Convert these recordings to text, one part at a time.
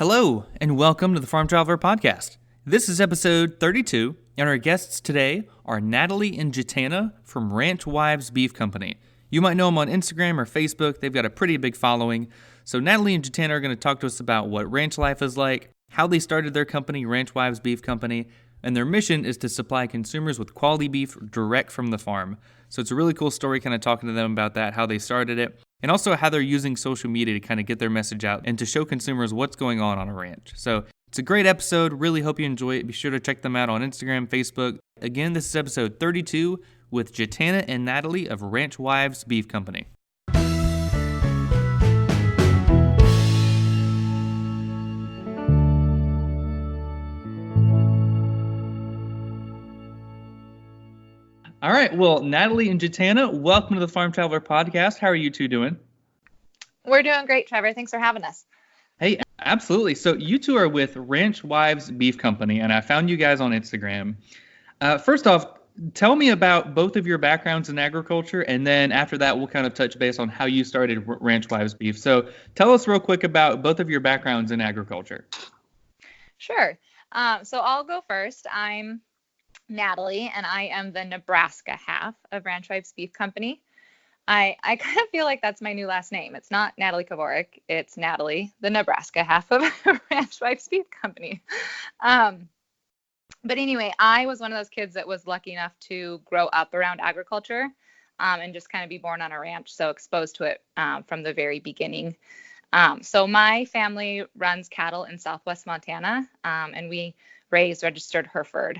Hello, and welcome to the Farm Traveler Podcast. This is episode 32, and our guests today are Natalie and JaTanna from Ranch Wives Beef Company. You might know them on Instagram or Facebook. They've got a pretty big following. So Natalie and JaTanna are going to talk to us about what ranch life is like, how they started their company, Ranch Wives Beef Company, and their mission is to supply consumers with quality beef direct from the farm. So it's a really cool story kind of talking to them about that, how they started it, and also how they're using social media to kind of get their message out and to show consumers what's going on a ranch. So it's a great episode. Really hope you enjoy it. Be sure to check them out on Instagram, Facebook. Again, this is episode 32 with JaTanna and Natalie of Ranch Wives Beef Company. All right. Well, Natalie and JaTanna, welcome to the Farm Traveler Podcast. How are you two doing? We're doing great, Trevor. Thanks for having us. Hey, absolutely. So you two are with Ranch Wives Beef Company, and I found you guys on Instagram. First off, tell me about both of your backgrounds in agriculture, and then after that, we'll kind of touch base on how you started Ranch Wives Beef. So tell us real quick about both of your backgrounds in agriculture. Sure. So I'll go first. I'm Natalie, and I am the Nebraska half of Ranch Wives Beef Company. I kind of feel like that's my new last name. It's not Natalie Kavorik. It's Natalie, the Nebraska half of Ranch Wives Beef Company. But anyway, I was one of those kids that was lucky enough to grow up around agriculture and just kind of be born on a ranch, so exposed to it from the very beginning. So my family runs cattle in Southwest Montana, and we raise registered Hereford.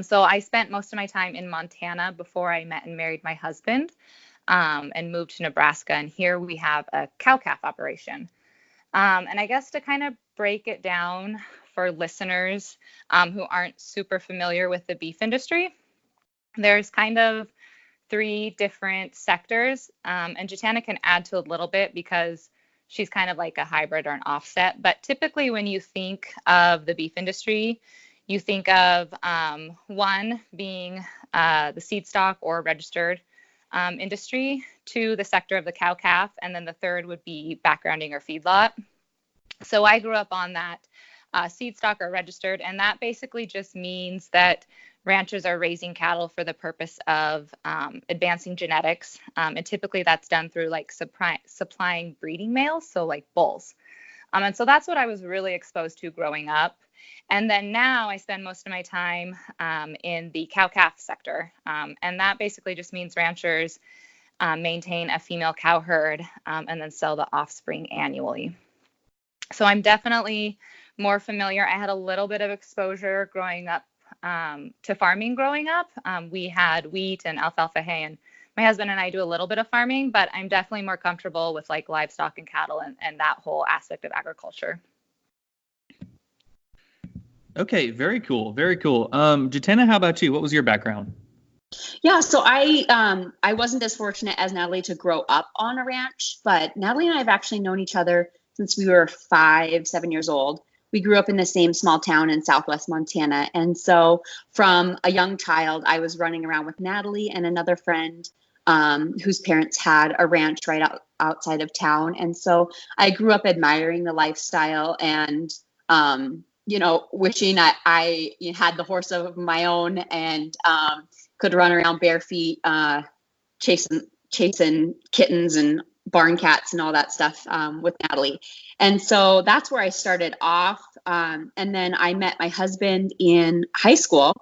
So I spent most of my time in Montana before I met and married my husband, and moved to Nebraska. And here we have a cow-calf operation. And I guess to kind of break it down for listeners who aren't super familiar with the beef industry, there's kind of three different sectors. And JaTanna can add to a little bit because she's kind of like a hybrid or an offset. But typically when you think of the beef industry, you think of one being the seed stock or registered industry, two, the sector of the cow-calf, and then the third would be backgrounding or feedlot. So I grew up on that seed stock or registered, and that basically just means that ranchers are raising cattle for the purpose of advancing genetics, and typically that's done through like supplying breeding males, so like bulls. And so that's what I was really exposed to growing up. And then now I spend most of my time in the cow-calf sector. And that basically just means ranchers maintain a female cow herd and then sell the offspring annually. So I'm definitely more familiar. I had a little bit of exposure growing up to farming growing up. We had wheat and alfalfa hay, and my husband and I do a little bit of farming, but I'm definitely more comfortable with like livestock and cattle and that whole aspect of agriculture. Okay, very cool, very cool. JaTanna, how about you? What was your background? Yeah, so I wasn't as fortunate as Natalie to grow up on a ranch, but Natalie and I have actually known each other since we were 7 years old. We grew up in the same small town in Southwest Montana. And so from a young child, I was running around with Natalie and another friend whose parents had a ranch right outside of town. And so I grew up admiring the lifestyle and, wishing I had the horse of my own and could run around bare feet, chasing kittens and barn cats and all that stuff with Natalie. And so that's where I started off. And then I met my husband in high school,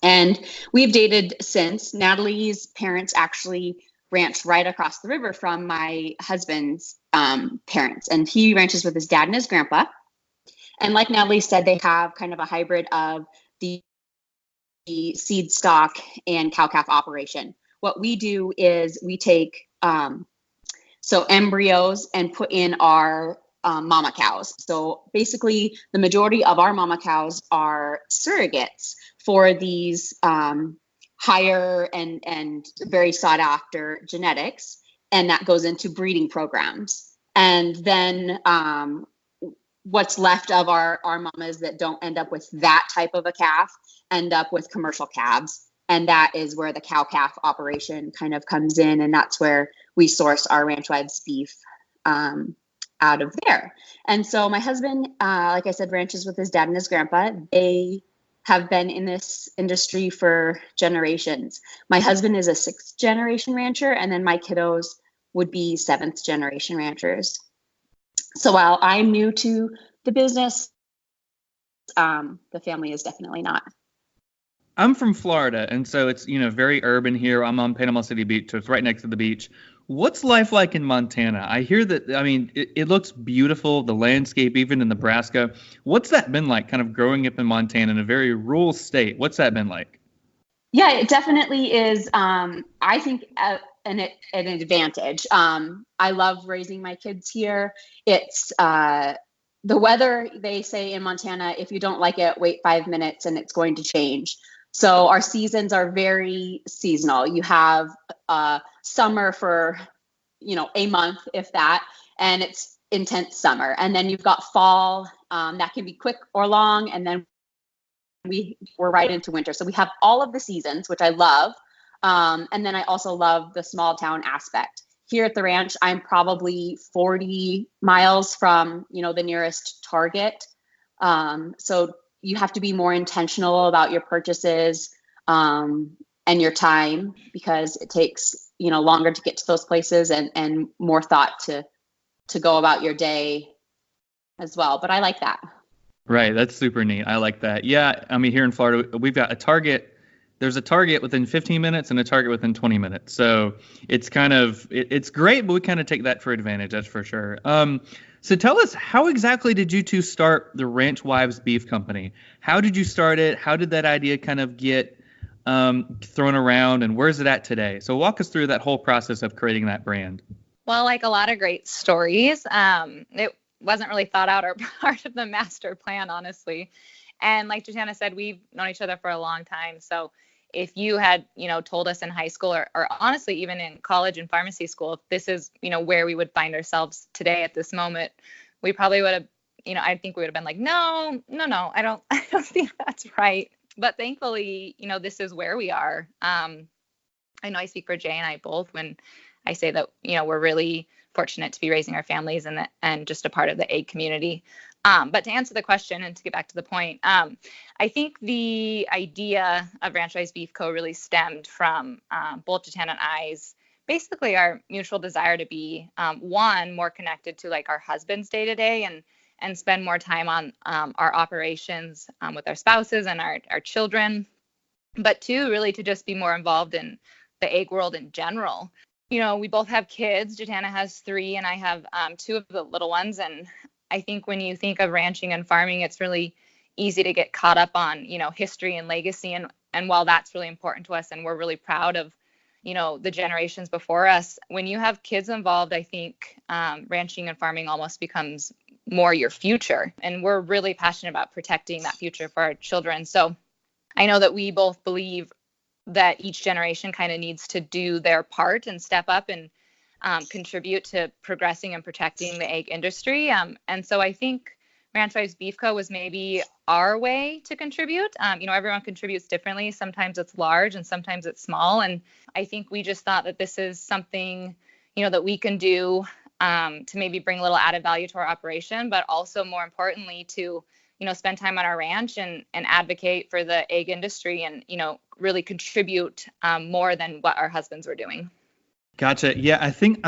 and we've dated since. Natalie's parents actually ranched right across the river from my husband's parents, and he ranches with his dad and his grandpa. And like Natalie said, they have kind of a hybrid of the seed stock and cow-calf operation. What we do is we take embryos and put in our mama cows. So basically, the majority of our mama cows are surrogates for these higher and very sought after genetics, and that goes into breeding programs. And then what's left of our mamas that don't end up with that type of a calf end up with commercial calves. And that is where the cow-calf operation kind of comes in. And that's where we source our Ranch Wives beef out of there. And so my husband, like I said, ranches with his dad and his grandpa. They have been in this industry for generations. My husband is a 6th generation rancher, and then my kiddos would be 7th generation ranchers. So while I'm new to the business, the family is definitely not. I'm from Florida, and so it's, very urban here. I'm on Panama City Beach, so it's right next to the beach. What's life like in Montana? I hear that, it looks beautiful, the landscape, even in Nebraska. What's that been like, kind of growing up in Montana in a very rural state? What's that been like? Yeah, it definitely is. I think an advantage. I love raising my kids here. It's the weather, they say in Montana, if you don't like it, wait 5 minutes and it's going to change. So our seasons are very seasonal. You have summer for, a month, if that, and it's intense summer. And then you've got fall, that can be quick or long. And then we're right into winter. So we have all of the seasons, which I love. And then I also love the small town aspect. Here at the ranch, I'm probably 40 miles from, the nearest Target. So you have to be more intentional about your purchases and your time, because it takes, longer to get to those places and more thought to go about your day as well. But I like that. Right, that's super neat. I like that. Yeah, here in Florida, we've got a Target. There's a Target within 15 minutes and a Target within 20 minutes. So it's it's great, but we kind of take that for advantage, that's for sure. So tell us, how exactly did you two start the Ranch Wives Beef Company? How did you start it? How did that idea kind of get thrown around, and where's it at today? So walk us through that whole process of creating that brand. Well, like a lot of great stories, it wasn't really thought out or part of the master plan, honestly. And like JaTanna said, we've known each other for a long time. So if you had, told us in high school or honestly, even in college and pharmacy school, if this is, where we would find ourselves today at this moment, we probably would have, I think we would have been like, no, I don't think that's right. But thankfully, this is where we are. I know I speak for Jay and I both when I say that, we're really fortunate to be raising our families and just a part of the egg community. But to answer the question and to get back to the point, I think the idea of Ranch Wives Beef Co. really stemmed from both JaTanna and I's, basically our mutual desire to be, one, more connected to like our husband's day to day and spend more time on our operations with our spouses and our children. But two, really to just be more involved in the egg world in general. We both have kids. JaTanna has 3 and I have 2 of the little ones. And I think when you think of ranching and farming, it's really easy to get caught up on, history and legacy. And while that's really important to us and we're really proud of, the generations before us, when you have kids involved, I think ranching and farming almost becomes more your future. And we're really passionate about protecting that future for our children. So I know that we both believe that each generation kind of needs to do their part and step up and contribute to progressing and protecting the egg industry. And so I think Ranch Wives Beef Co. was maybe our way to contribute. Everyone contributes differently. Sometimes it's large and sometimes it's small. And I think we just thought that this is something, that we can do to maybe bring a little added value to our operation, but also more importantly to, spend time on our ranch and advocate for the egg industry and, really contribute more than what our husbands were doing. Gotcha. Yeah, I think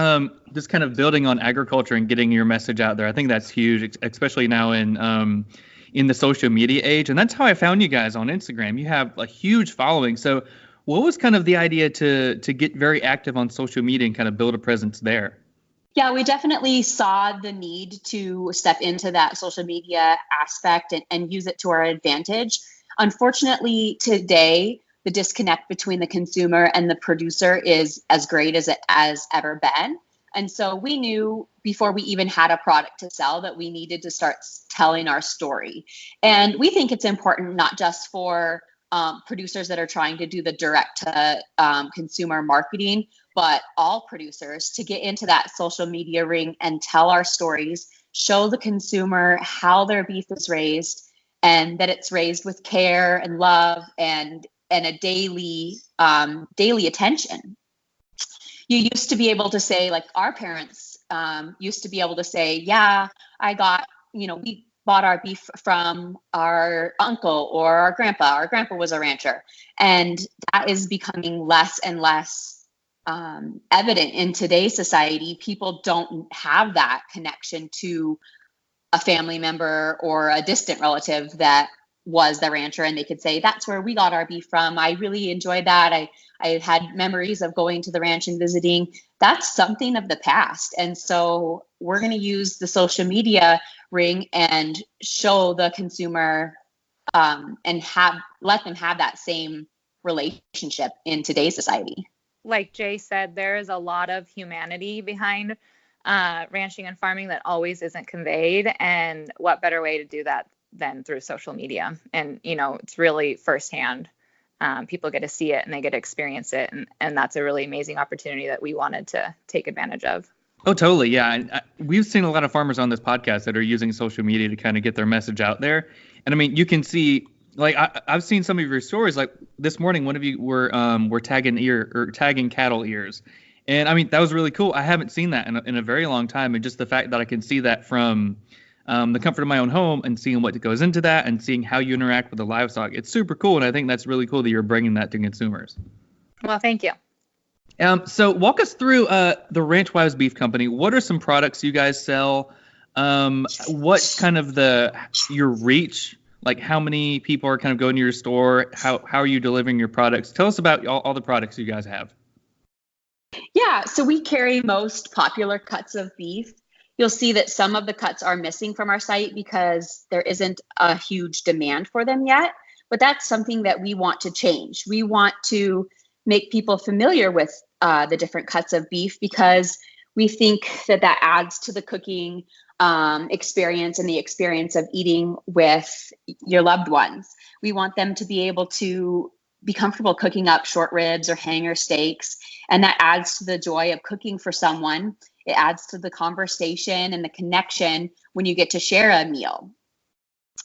just kind of building on agriculture and getting your message out there, I think that's huge, especially now in the social media age. And that's how I found you guys on Instagram. You have a huge following. So what was kind of the idea to get very active on social media and kind of build a presence there? Yeah, we definitely saw the need to step into that social media aspect and use it to our advantage. Unfortunately, today, the disconnect between the consumer and the producer is as great as it has ever been. And so we knew before we even had a product to sell that we needed to start telling our story. And we think it's important not just for producers that are trying to do the direct to consumer marketing, but all producers to get into that social media ring and tell our stories, show the consumer how their beef is raised and that it's raised with care and love and a daily attention. You used to be able to say, like our parents used to be able to say, yeah, we bought our beef from our uncle or our grandpa. Our grandpa was a rancher. And that is becoming less and less evident in today's society. People don't have that connection to a family member or a distant relative that was the rancher, and they could say, that's where we got our beef from. I really enjoyed that. I had memories of going to the ranch and visiting. That's something of the past. And so we're going to use the social media ring and show the consumer and let them have that same relationship in today's society. Like Jay said, there is a lot of humanity behind ranching and farming that always isn't conveyed. And what better way to do that than through social media? And, it's really firsthand. People get to see it and they get to experience it. And that's a really amazing opportunity that we wanted to take advantage of. Oh, totally. Yeah. And we've seen a lot of farmers on this podcast that are using social media to kind of get their message out there. And I mean, you can see, like, I've seen some of your stories. Like this morning, one of you were tagging cattle ears. And I mean, that was really cool. I haven't seen that in a very long time. And just the fact that I can see that from the comfort of my own home and seeing what goes into that and seeing how you interact with the livestock, it's super cool. And I think that's really cool that you're bringing that to consumers. Well, thank you. So walk us through the Ranch Wives Beef Company. What are some products you guys sell? What's kind of your reach? Like how many people are kind of going to your store? How are you delivering your products? Tell us about all the products you guys have. Yeah, so we carry most popular cuts of beef. You'll see that some of the cuts are missing from our site because there isn't a huge demand for them yet, but that's something that we want to change. We want to make people familiar with the different cuts of beef because we think that adds to the cooking experience and the experience of eating with your loved ones. We want them to be able to be comfortable cooking up short ribs or hanger steaks, and that adds to the joy of cooking for someone. It adds to the conversation and the connection when you get to share a meal.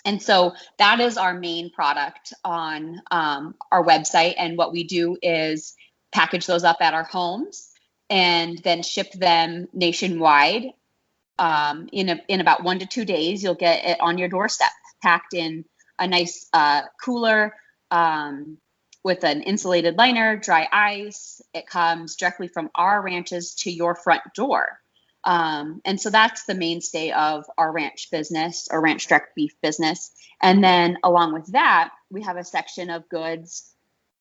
And so that is our main product on our website. And what we do is package those up at our homes and then ship them nationwide. In about 1 to 2 days, you'll get it on your doorstep, packed in a nice cooler with an insulated liner, dry ice. It comes directly from our ranches to your front door. And so that's the mainstay of our ranch business, or ranch direct beef business. And then along with that, we have a section of goods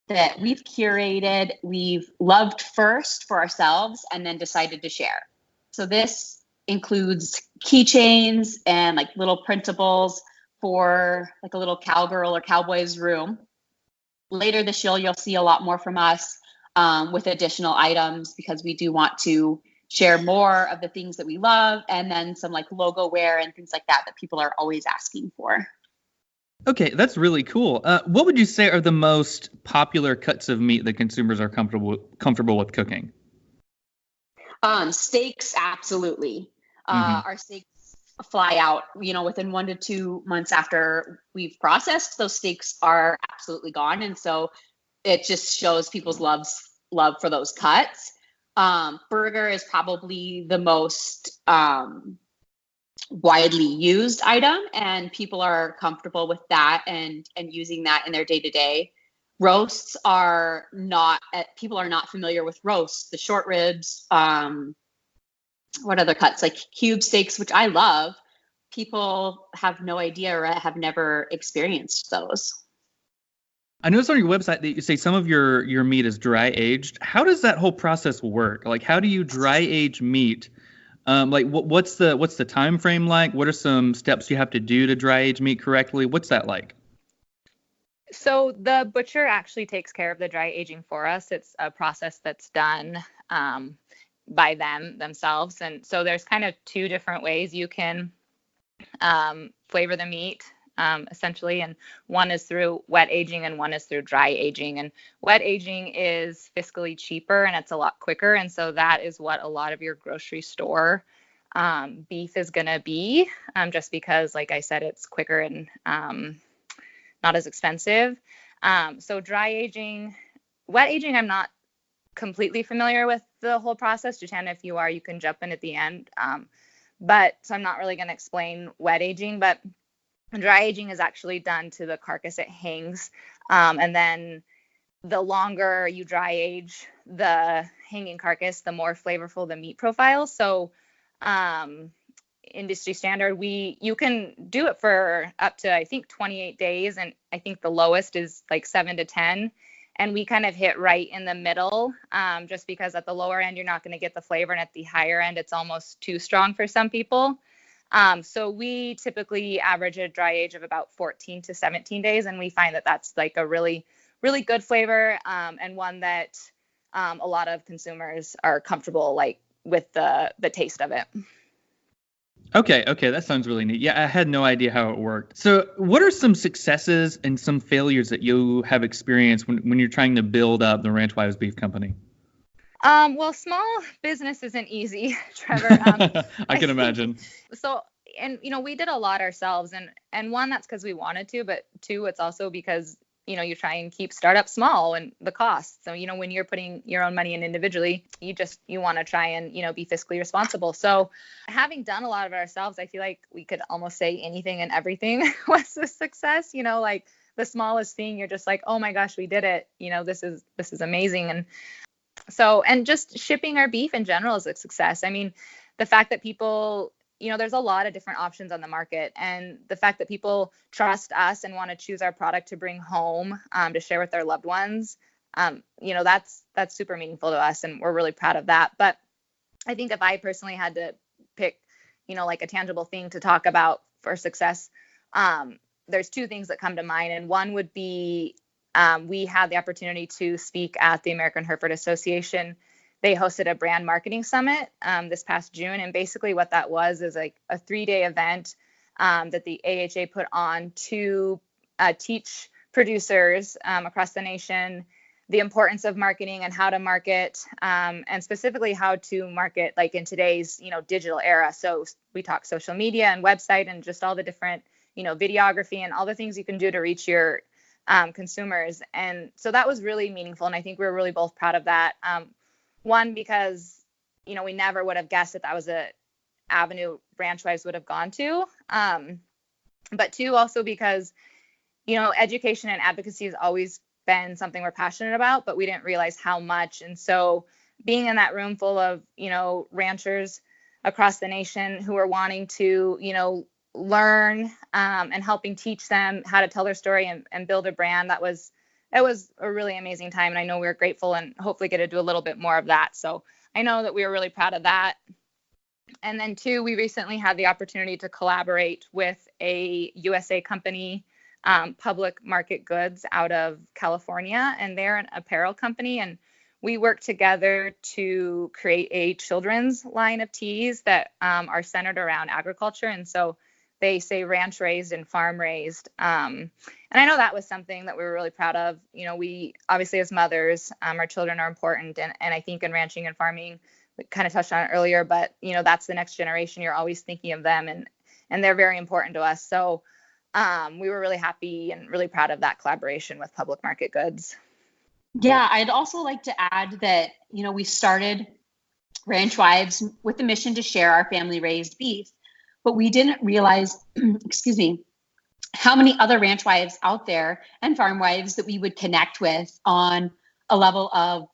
that we've curated, we've loved first for ourselves, and then decided to share. So this includes keychains and like little printables for like a little cowgirl or cowboy's room. Later this year, you'll see a lot more from us with additional items because we do want to share more of the things that we love, and then some like logo wear and things like that people are always asking for. Okay, that's really cool. What would you say are the most popular cuts of meat that consumers are comfortable with cooking? Steaks, absolutely. Our steaks fly out, within 1 to 2 months after we've processed. Those steaks are absolutely gone. And so it just shows people's love for those cuts. Burger is probably the most widely used item, and people are comfortable with that and using that in their day-to-day. Roasts are not, people are not familiar with roasts, the short ribs, what other cuts, like cube steaks, which I love. People have no idea or have never experienced those. I noticed on your website that you say some of your meat is dry aged. How does that whole process work? Like, how do you dry age meat? What's the time frame like? What are some steps you have to do to dry age meat correctly? What's that like? So the butcher actually takes care of the dry aging for us. It's a process that's done by themselves. And so there's kind of two different ways you can flavor the meat, essentially. And one is through wet aging and one is through dry aging. And wet aging is fiscally cheaper and it's a lot quicker. And so that is what a lot of your grocery store beef is going to be, just because, like I said, it's quicker and not as expensive. So wet aging, I'm not completely familiar with the whole process. JaTanna, if you are, you can jump in at the end. But so I'm not really going to explain wet aging, but dry aging is actually done to the carcass. It hangs. And then the longer you dry age the hanging carcass, the more flavorful the meat profile. So industry standard, you can do it for up to, I think, 28 days. And I think the lowest is like 7 to 10. And we kind of hit right in the middle, just because at the lower end, you're not going to get the flavor. And at the higher end, it's almost too strong for some people. So we typically average a dry age of about 14 to 17 days. And we find that that's like a really, really good flavor, and one that a lot of consumers are comfortable like with the taste of it. Okay, that sounds really neat. Yeah, I had no idea how it worked. So what are some successes and some failures that you have experienced when you're trying to build up the Ranch Wives Beef Company? Well, small business isn't easy, Trevor. I can imagine. So, and, we did a lot ourselves, and one, that's because we wanted to, but two, it's also because, you try and keep startups small and the costs. So, when you're putting your own money in individually, you want to try and, be fiscally responsible. So having done a lot of it ourselves, I feel like we could almost say anything and everything was a success, like the smallest thing, you're just like, oh my gosh, we did it. This is amazing. And so, and just shipping our beef in general is a success. I mean, the fact that people, there's a lot of different options on the market, and the fact that people trust us and want to choose our product to bring home, to share with their loved ones, that's super meaningful to us, and we're really proud of that. But I think if I personally had to pick, like a tangible thing to talk about for success, there's two things that come to mind. And one would be, we had the opportunity to speak at the American Hereford Association. They hosted a brand marketing summit this past June. And basically what that was is like a 3-day event that the AHA put on to teach producers across the nation the importance of marketing and how to market, and specifically how to market like in today's, digital era. So we talk social media and website and just all the different, videography and all the things you can do to reach your consumers. And so that was really meaningful. And I think we were really both proud of that. One, because, we never would have guessed that was a avenue Ranch Wives would have gone to. But two, also because, education and advocacy has always been something we're passionate about, but we didn't realize how much. And so being in that room full of, ranchers across the nation who are wanting to, learn and helping teach them how to tell their story and build a brand, it was a really amazing time. And I know we were grateful and hopefully get to do a little bit more of that. So I know that we were really proud of that. And then two, we recently had the opportunity to collaborate with a USA company, Public Market Goods out of California, and they're an apparel company. And we worked together to create a children's line of tees that are centered around agriculture. And so they say ranch raised and farm raised. And I know that was something that we were really proud of. We obviously as mothers, our children are important. And I think in ranching and farming, we kind of touched on it earlier, but that's the next generation. You're always thinking of them, and they're very important to us. So we were really happy and really proud of that collaboration with Public Market Goods. Yeah, I'd also like to add that, we started Ranch Wives with the mission to share our family raised beef, but we didn't realize, how many other ranch wives out there and farm wives that we would connect with on a level of,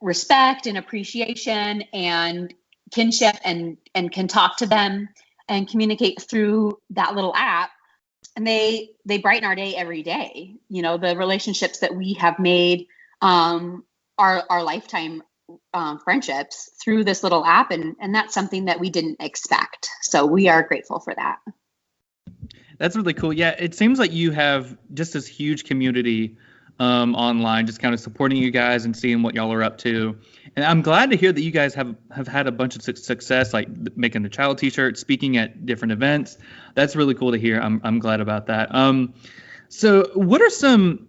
respect and appreciation and kinship, and can talk to them and communicate through that little app. And they brighten our day every day. The relationships that we have made are our lifetime friendships through this little app. And that's something that we didn't expect. So we are grateful for that. That's really cool. Yeah, it seems like you have just this huge community online, just kind of supporting you guys and seeing what y'all are up to. And I'm glad to hear that you guys have had a bunch of success, like making the child t-shirt, speaking at different events. That's really cool to hear. I'm glad about that. So what are some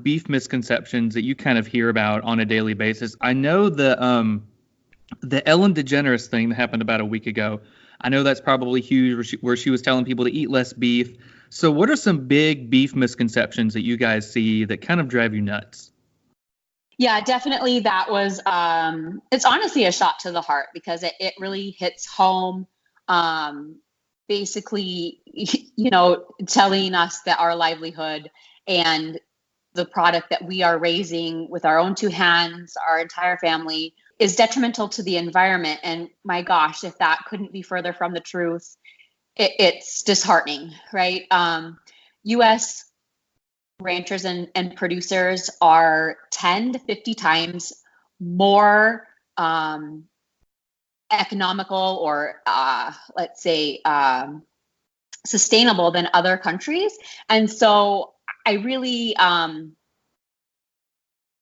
beef misconceptions that you kind of hear about on a daily basis? I know the Ellen DeGeneres thing that happened about a week ago. I know that's probably huge, where she was telling people to eat less beef. So what are some big beef misconceptions that you guys see that kind of drive you nuts? Yeah, definitely. That was, it's honestly a shot to the heart because it really hits home. Um, Basically, telling us that our livelihood and the product that we are raising with our own two hands, our entire family, is detrimental to the environment. And my gosh, if that couldn't be further from the truth, it's disheartening, right? US ranchers and producers are 10 to 50 times more economical or let's say sustainable than other countries. And so I really,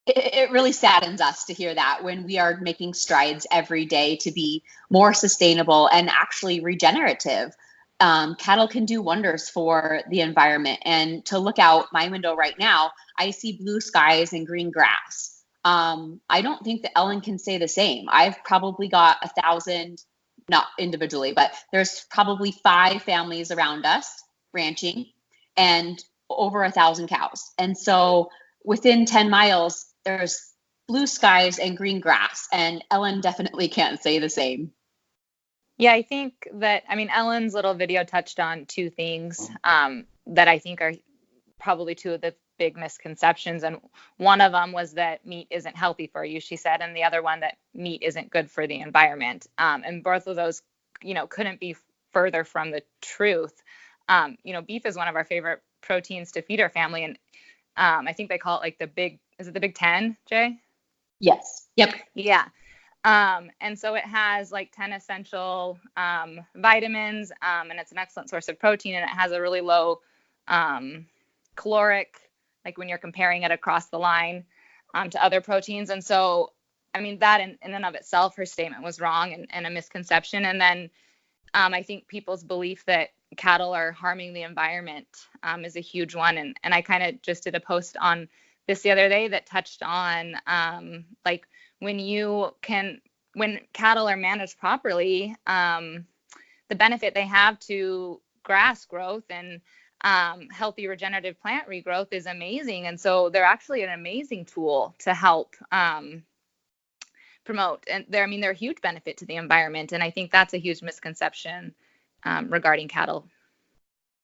it really saddens us to hear that when we are making strides every day to be more sustainable and actually regenerative. Cattle can do wonders for the environment. And to look out my window right now, I see blue skies and green grass. I don't think that Ellen can say the same. I've probably got 1,000, not individually, but there's probably 5 families around us ranching and over 1,000 cows. And so within 10 miles, there's blue skies and green grass. And Ellen definitely can't say the same. Yeah, I think that, I mean, Ellen's little video touched on 2 things that I think are probably 2 of the big misconceptions. And one of them was that meat isn't healthy for you, she said, and the other one that meat isn't good for the environment. And both of those, couldn't be further from the truth. Beef is one of our favorite proteins to feed our family. And I think they call it like is it the Big 10, Jay? Yes. Yep. Yeah. And so it has like 10 essential vitamins, and it's an excellent source of protein, and it has a really low caloric, like when you're comparing it across the line to other proteins. And so, I mean, that in and of itself, her statement was wrong and a misconception. And then I think people's belief that cattle are harming the environment is a huge one. And I kind of just did a post on this the other day that touched on like when cattle are managed properly, the benefit they have to grass growth and healthy regenerative plant regrowth is amazing. And so they're actually an amazing tool to help promote. And they're a huge benefit to the environment. And I think that's a huge misconception regarding cattle.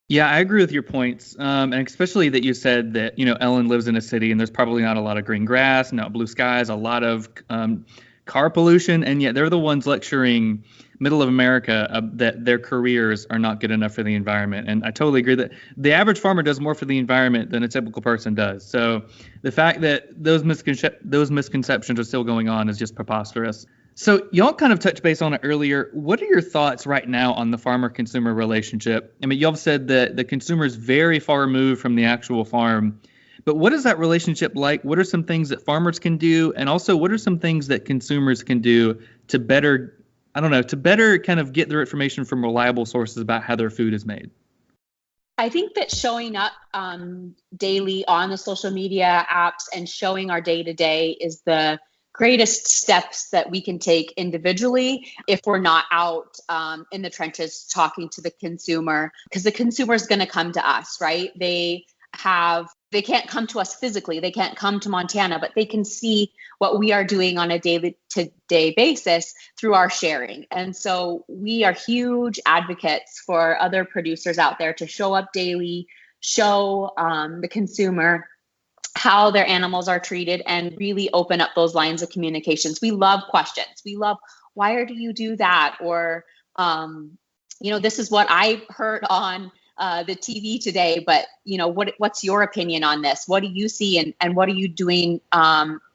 Yeah, I agree with your points, and especially that you said that Ellen lives in a city and there's probably not a lot of green grass, not blue skies, a lot of car pollution, and yet they're the ones lecturing middle of America that their careers are not good enough for the environment. And I totally agree that the average farmer does more for the environment than a typical person does. So the fact that those misconceptions are still going on is just preposterous. So y'all kind of touched base on it earlier. What are your thoughts right now on the farmer-consumer relationship? I mean, y'all said that the consumer is very far removed from the actual farm. But what is that relationship like? What are some things that farmers can do? And also, what are some things that consumers can do to better kind of get their information from reliable sources about how their food is made? I think that showing up daily on the social media apps and showing our day-to-day is the greatest steps that we can take individually if we're not out in the trenches talking to the consumer, because the consumer is going to come to us, right? They can't come to us physically, they can't come to Montana, but they can see what we are doing on a day-to-day basis through our sharing. And so we are huge advocates for other producers out there to show up daily, show the consumer how their animals are treated, and really open up those lines of communications. We love questions. We love, why do you do that? Or, this is what I heard on the TV today, but what's your opinion on this? What do you see, and what are you doing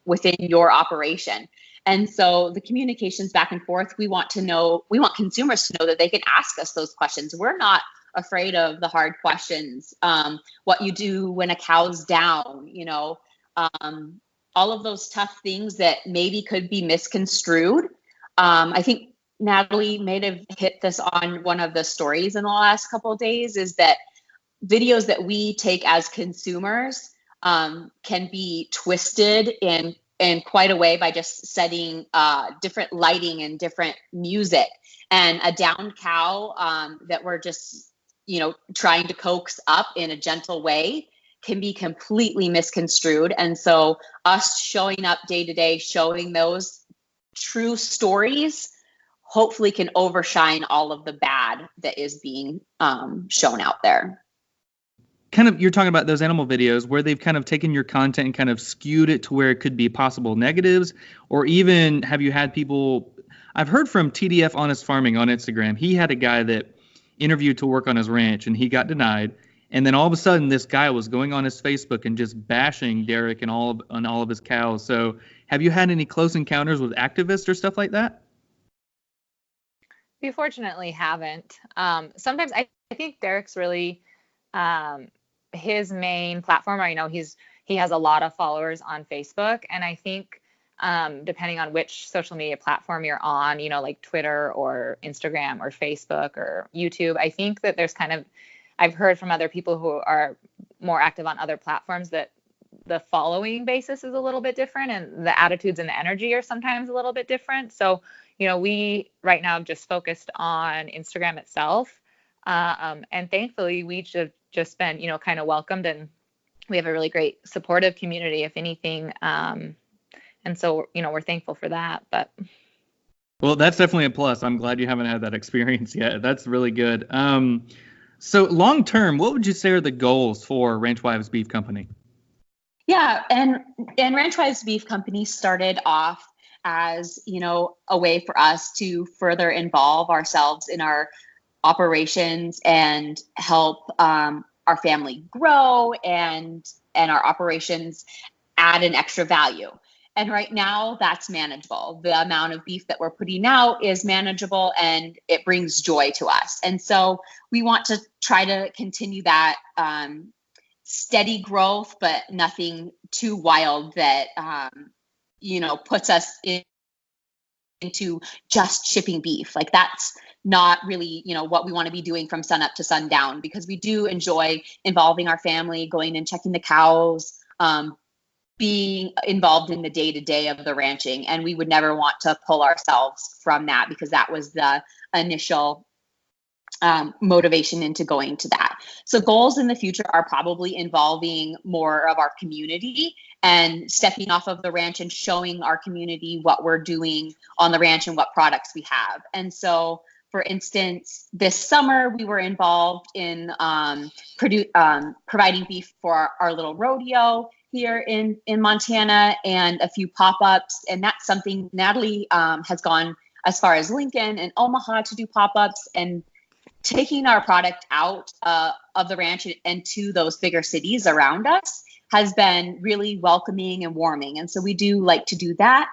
within your operation? And so the communications back and forth, we want consumers to know that they can ask us those questions. We're not afraid of the hard questions. What you do when a cow's down, all of those tough things that maybe could be misconstrued. I think Natalie may have hit this on one of the stories in the last couple of days, is that videos that we take as consumers can be twisted in quite a way by just setting different lighting and different music, and a downed cow that we're just trying to coax up in a gentle way can be completely misconstrued. And so us showing up day to day, showing those true stories, hopefully can overshine all of the bad that is being shown out there. Kind of, you're talking about those animal videos where they've kind of taken your content and kind of skewed it to where it could be possible negatives, or even have you had people, I've heard from TDF Honest Farming on Instagram, he had a guy that interviewed to work on his ranch and he got denied. And then all of a sudden this guy was going on his Facebook and just bashing Derek and all of his cows. So have you had any close encounters with activists or stuff like that? We fortunately haven't. Sometimes I think Derek's really, his main platform, I know he has a lot of followers on Facebook, and I think depending on which social media platform you're on, like Twitter or Instagram or Facebook or YouTube, I think that there's I've heard from other people who are more active on other platforms that the following basis is a little bit different and the attitudes and the energy are sometimes a little bit different. So, we right now have just focused on Instagram itself. And thankfully we just been, kind of welcomed, and we have a really great supportive community, if anything. And so, we're thankful for that. But well, that's definitely a plus. I'm glad you haven't had that experience yet. That's really good. So long term, what would you say are the goals for Ranch Wives Beef Company? Yeah, and Ranch Wives Beef Company started off as, a way for us to further involve ourselves in our operations and help our family grow and our operations add an extra value. And right now that's manageable. The amount of beef that we're putting out is manageable and it brings joy to us. And so we want to try to continue that steady growth, but nothing too wild that, puts us into just shipping beef. Like that's not really, what we want to be doing from sun up to sundown, because we do enjoy involving our family, going and checking the cows, being involved in the day-to-day of the ranching. And we would never want to pull ourselves from that, because that was the initial motivation into going to that. So goals in the future are probably involving more of our community and stepping off of the ranch and showing our community what we're doing on the ranch and what products we have. And so, for instance, this summer we were involved in providing beef for our little rodeo here in Montana, and a few pop-ups. And that's something Natalie has gone as far as Lincoln and Omaha to do pop-ups, and taking our product out of the ranch and to those bigger cities around us has been really welcoming and warming. And so we do like to do that.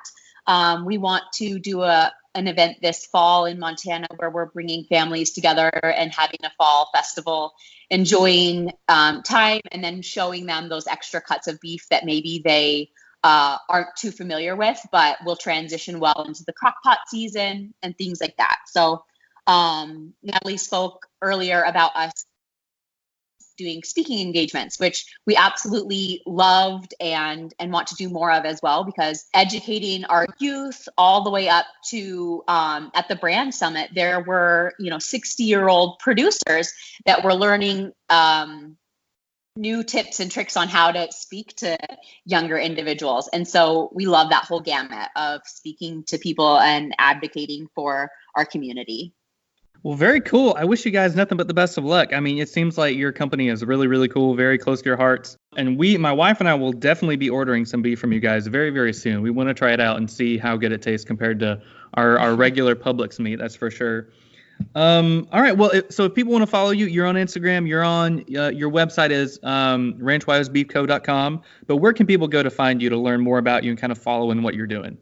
We want to do an event this fall in Montana where we're bringing families together and having a fall festival, enjoying time, and then showing them those extra cuts of beef that maybe they aren't too familiar with, but will transition well into the crock pot season and things like that. So Natalie spoke earlier about us doing speaking engagements, which we absolutely loved and want to do more of as well, because educating our youth all the way up to at the brand summit, there were 60-year-old producers that were learning new tips and tricks on how to speak to younger individuals. And so we love that whole gamut of speaking to people and advocating for our community. Well, very cool. I wish you guys nothing but the best of luck. I mean, it seems like your company is really, really cool, very close to your hearts. And my wife and I will definitely be ordering some beef from you guys very, very soon. We want to try it out and see how good it tastes compared to our regular Publix meat, that's for sure. All right. Well, so if people want to follow you, you're on Instagram, you're on, your website is ranchwivesbeefco.com. But where can people go to find you to learn more about you and kind of follow in what you're doing?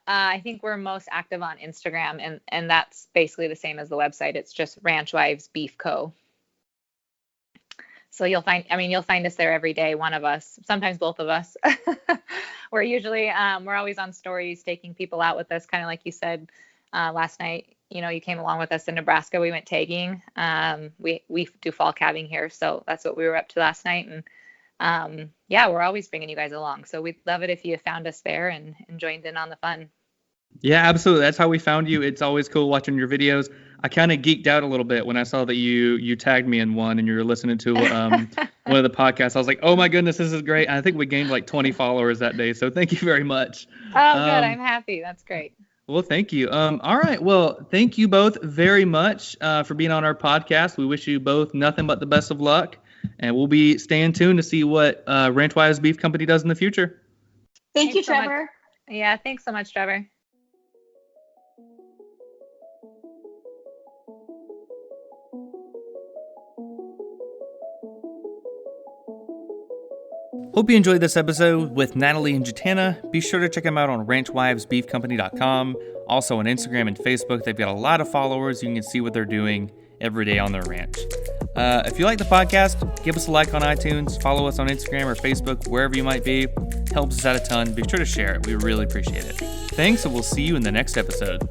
I think we're most active on Instagram, and that's basically the same as the website. It's just Ranch Wives Beef Co. So you'll find us there every day, one of us, sometimes both of us. We're usually, we're always on stories, taking people out with us, kind of like you said last night. You came along with us in Nebraska. We went tagging. We do fall calving here, so that's what we were up to last night. And yeah, we're always bringing you guys along. So we'd love it if you found us there and joined in on the fun. Yeah, absolutely. That's how we found you. It's always cool watching your videos. I kind of geeked out a little bit when I saw that you tagged me in one and you were listening to one of the podcasts. I was like, oh my goodness, this is great. And I think we gained like 20 followers that day. So thank you very much. Oh, good. I'm happy. That's great. Well, thank you. All right. Well, thank you both very much for being on our podcast. We wish you both nothing but the best of luck. And we'll be staying tuned to see what Ranch Wives Beef Company does in the future. Thank you, so Trevor. much. Yeah, thanks so much, Trevor. Hope you enjoyed this episode with Natalie and JaTanna. Be sure to check them out on ranchwivesbeefcompany.com. Also on Instagram and Facebook. They've got a lot of followers. You can see what they're doing every day on their ranch. If you like the podcast, give us a like on iTunes, follow us on Instagram or Facebook, wherever you might be. Helps us out a ton. Be sure to share it. We really appreciate it. Thanks, and we'll see you in the next episode.